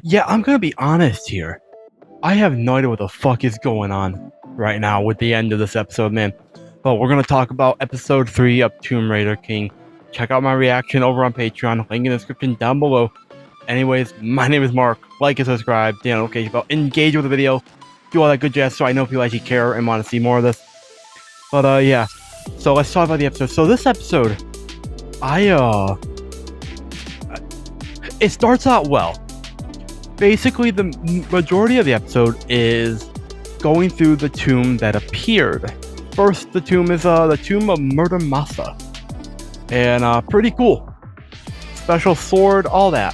Yeah, I'm gonna be honest here. I have no idea what the fuck is going on right now with the end of this episode, man. But we're gonna talk about episode 3 of Tomb Raider King. Check out my reaction over on Patreon, link in the description down below. Anyways, my name is Mark. Like and subscribe, the notification bell, engage with the video, do all that good jazz so I know people actually care and want to see more of this. But yeah. So let's talk about the episode. So this episode, it starts out well. Basically, the majority of the episode is going through the tomb that appeared. First, the tomb is the tomb of Murder Masa, and pretty cool. Special sword, all that.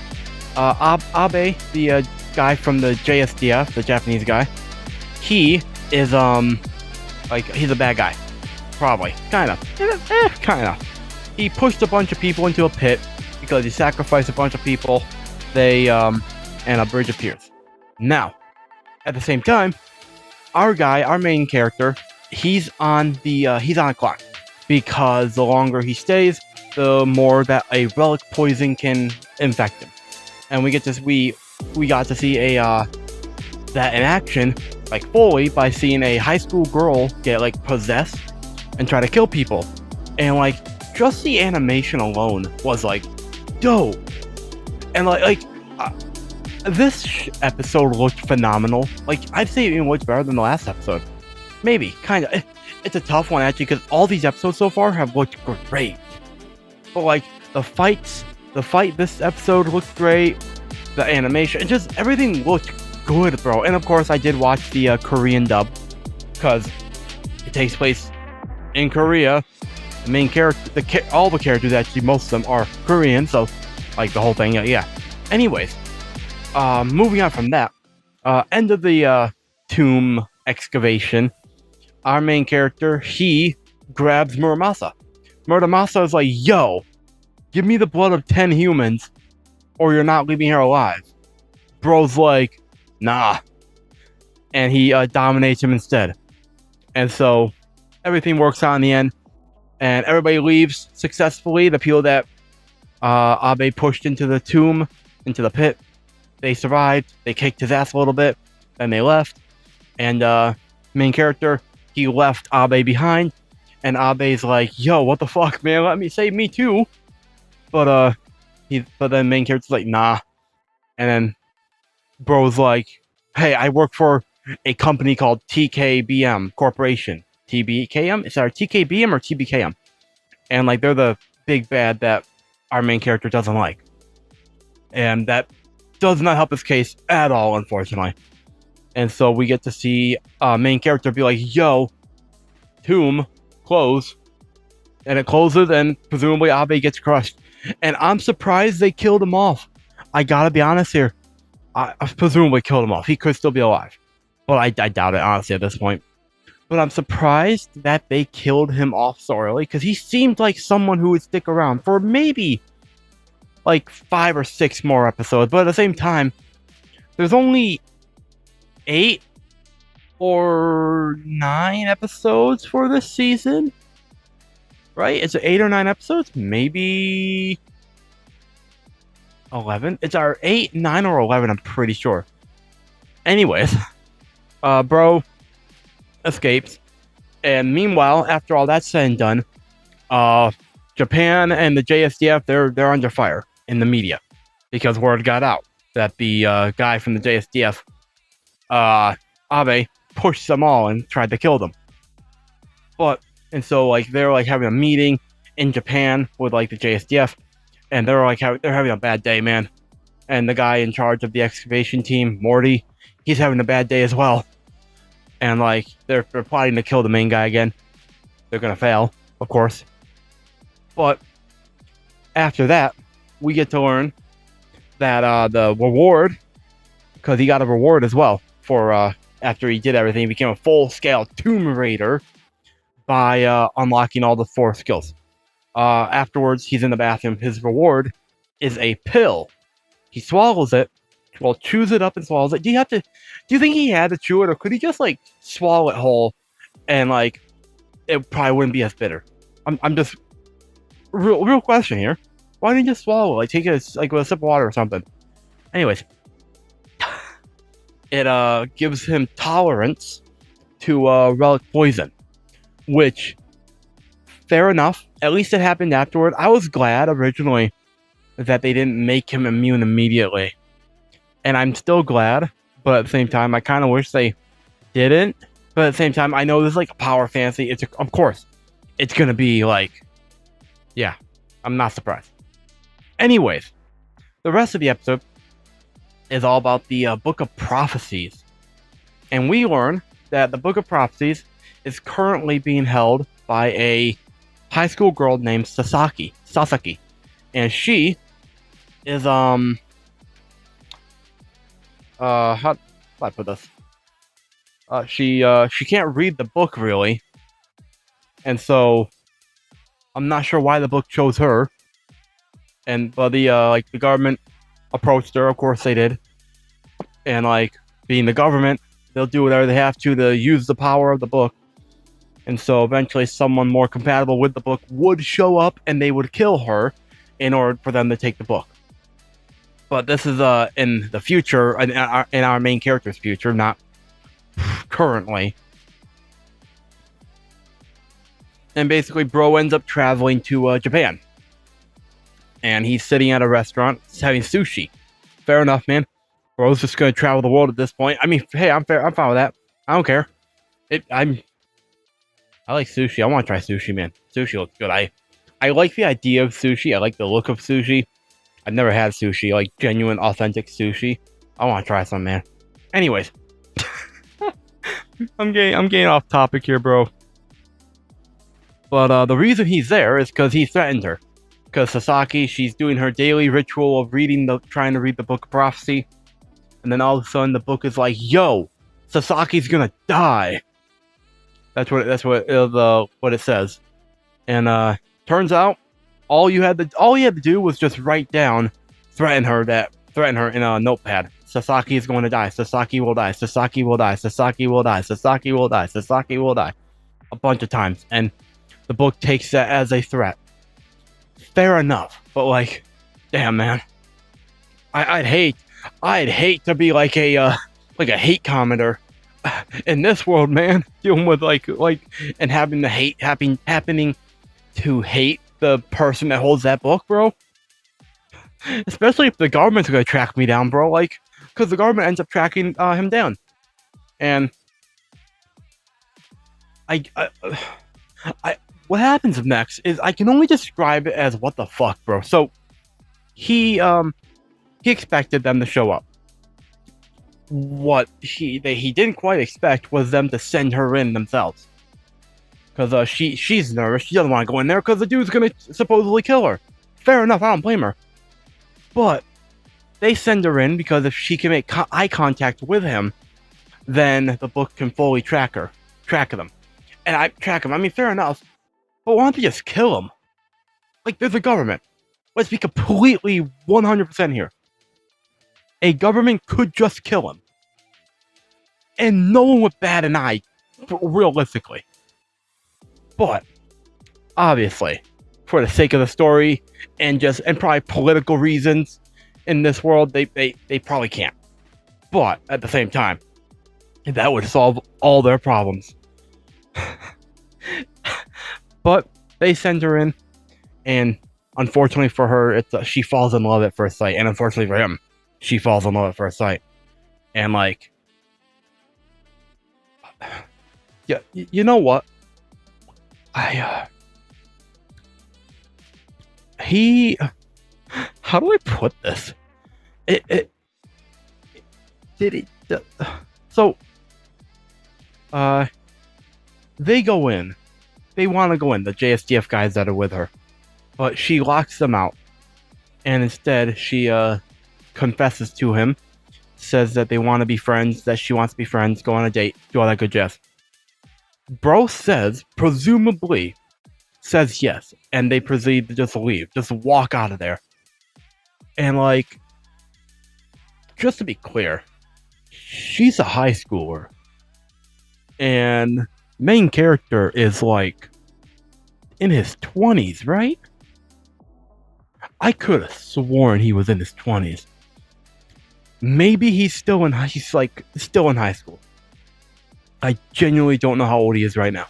Abe, the guy from the JSDF, the Japanese guy, he is like he's a bad guy, probably, kind of. He pushed a bunch of people into a pit because he sacrificed a bunch of people. And a bridge appears. Now, at the same time, our main character, he's on a clock because the longer he stays, the more that a relic poison can infect him. And we got to see that in action, like fully, by seeing a high school girl get like possessed and try to kill people, and like just the animation alone was like dope, and this episode looked phenomenal. Like, I'd say it even looked better than the last episode. Maybe, kind of. It's a tough one, actually, because all these episodes so far have looked great. But, like, the fight this episode looked great. The animation, just everything looked good, bro. And, of course, I did watch the Korean dub, because it takes place in Korea. The main character, all the characters, actually, most of them are Korean, so, like, the whole thing, yeah. Anyways. Moving on from that, end of the tomb excavation, our main character, he grabs Muramasa. Muramasa is like, yo, give me the blood of 10 humans or you're not leaving here alive. Bro's like, nah. And he dominates him instead. And so everything works out in the end. And everybody leaves successfully. The people that Abe pushed into the tomb, into the pit, they survived. They kicked his ass a little bit. Then they left. And main character, he left Abe behind. And Abe's like, yo, what the fuck, man? Let me save me too. But then main character's like, nah. And then bro's like, hey, I work for a company called TKBM Corporation. TBKM? Is that TKBM or TBKM? And like, they're the big bad that our main character doesn't like. And that does not help his case at all, unfortunately. And so we get to see main character be like, yo, tomb, close. And it closes, and presumably Abe gets crushed. And I'm surprised they killed him off. I gotta be honest here. I presumably killed him off. He could still be alive. But I doubt it, honestly, at this point. But I'm surprised that they killed him off so early, because he seemed like someone who would stick around for maybe like 5 or 6 more episodes. But at the same time, there's only 8 or 9 episodes for this season, right? It's 8 or 9 episodes, maybe 11. It's our 8, 9, or 11, I'm pretty sure. Anyways, bro escapes, and meanwhile, after all that's said and done, Japan and the JSDF, they're under fire in the media, because word got out that the guy from the JSDF, Abe, pushed them all and tried to kill them. And so like they're like having a meeting in Japan with like the JSDF, and they're having a bad day, man. And the guy in charge of the excavation team, Morty, he's having a bad day as well. And like they're plotting to kill the main guy again. They're gonna fail, of course. But after that, we get to learn that the reward, because he got a reward as well for after he did everything, he became a full-scale Tomb Raider by unlocking all the 4 skills. Afterwards, he's in the bathroom. His reward is a pill. He swallows it, well, chews it up and swallows it. Do you think he had to chew it, or could he just like swallow it whole and like it probably wouldn't be as bitter? I'm just real question here. Why didn't you just swallow it? Like take it like with a sip of water or something. Anyways, it gives him tolerance to relic poison, which, fair enough. At least it happened afterward. I was glad originally that they didn't make him immune immediately, and I'm still glad. But at the same time, I kind of wish they didn't. But at the same time, I know this is like a power fantasy. Of course, it's gonna be like, yeah, I'm not surprised. Anyways, the rest of the episode is all about the Book of Prophecies, and we learn that the Book of Prophecies is currently being held by a high school girl named Sasaki, and she is how do I put this? She can't read the book really, and so I'm not sure why the book chose her. But the government approached her. Of course they did, and like being the government, they'll do whatever they have to use the power of the book. And so eventually, someone more compatible with the book would show up, and they would kill her in order for them to take the book. But this is in the future, in our main character's future, not currently. And basically, bro ends up traveling to Japan, and he's sitting at a restaurant having sushi. Fair enough, man. Bro's just gonna travel the world at this point. I mean, hey, I'm fine with that. I don't care. I like sushi. I want to try sushi, man. Sushi looks good. I like the idea of sushi. I like the look of sushi. I've never had sushi, like genuine, authentic sushi. I want to try some, man. Anyways, I'm getting off topic here, bro. But the reason he's there is because he threatened her. Because Sasaki, she's doing her daily ritual of trying to read the Book of Prophecy, and then all of a sudden the book is like, "Yo, Sasaki's gonna die." That's what it says. And turns out all you had to do was just write down, threaten her in a notepad. Sasaki is going to die. Sasaki will die. Sasaki will die. Sasaki will die. Sasaki will die. Sasaki will die. A bunch of times, and the book takes that as a threat. Fair enough, but like, damn, man, I'd hate to be like a hate commenter in this world, man, dealing with like and having the happening to hate the person that holds that book, bro. Especially if the government's gonna track me down, bro. Like, because the government ends up tracking him down, and I what happens next is I can only describe it as what the fuck, bro. So he expected them to show up. What he didn't quite expect was them to send her in themselves, because she's nervous. She doesn't want to go in there because the dude's gonna supposedly kill her. Fair enough, I don't blame her. But they send her in because if she can make eye contact with him, then the book can fully track them. And I track him. I mean, fair enough. But why don't they just kill him? Like, there's a government. Let's be completely 100% here. A government could just kill him, and no one would bat an eye, realistically. But obviously, for the sake of the story and probably political reasons in this world, they probably can't. But at the same time, that would solve all their problems. But they send her in, and unfortunately for her, she falls in love at first sight, and unfortunately for him, she falls in love at first sight. And like, yeah, you know what? How do I put this? They go in. They want to go in, the JSDF guys that are with her. But she locks them out. And instead, she confesses to him, says that they want to be friends, that she wants to be friends, go on a date, do all that good jazz. Bro presumably says yes, and they proceed to just leave, just walk out of there. And like, just to be clear, she's a high schooler, and main character is like in his 20s, right? I could have sworn he was in his 20s. Maybe he's still in high school. I genuinely don't know how old he is right now.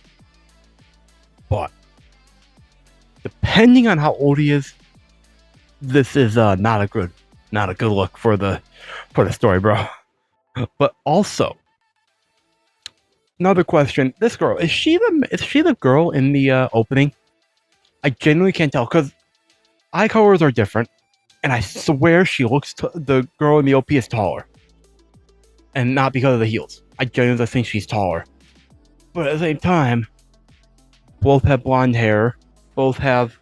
But depending on how old he is, this is not a good look for the story, bro. But also, another question: this girl, is she the girl in the opening? I genuinely can't tell because eye colors are different, and I swear she looks the girl in the OP is taller, and not because of the heels. I genuinely think she's taller, but at the same time, both have blonde hair, both have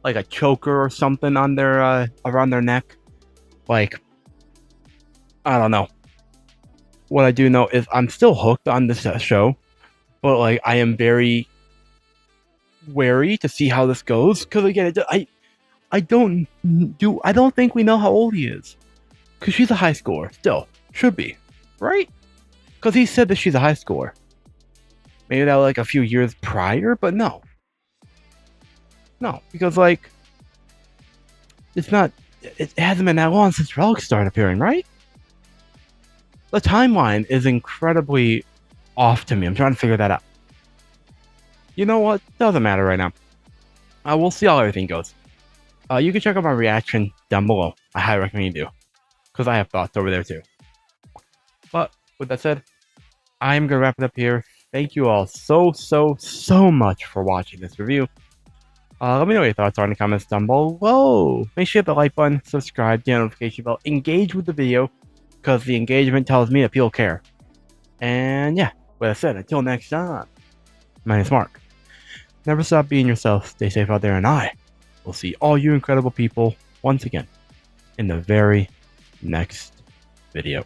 like a choker or something on their around their neck. Like, I don't know. What I do know is I'm still hooked on this show, but like I am very wary to see how this goes because again, I don't think we know how old he is because she's a high schooler still, should be, right? Because he said that she's a high schooler. Maybe that was like a few years prior, but no, because like it's not. It hasn't been that long since RELICS started appearing, right? The timeline is incredibly off to me. I'm trying to figure that out. You know what? Doesn't matter right now. We'll see how everything goes. You can check out my reaction down below. I highly recommend you do, because I have thoughts over there too. But with that said, I'm gonna wrap it up here. Thank you all so much for watching this review. Let me know what your thoughts are in the comments down below. Make sure you hit the like button, subscribe, the notification bell, engage with the video, because the engagement tells me that people care. And yeah, with that said, until next time, my name is Mark. Never stop being yourself, stay safe out there, and I will see all you incredible people once again in the very next video.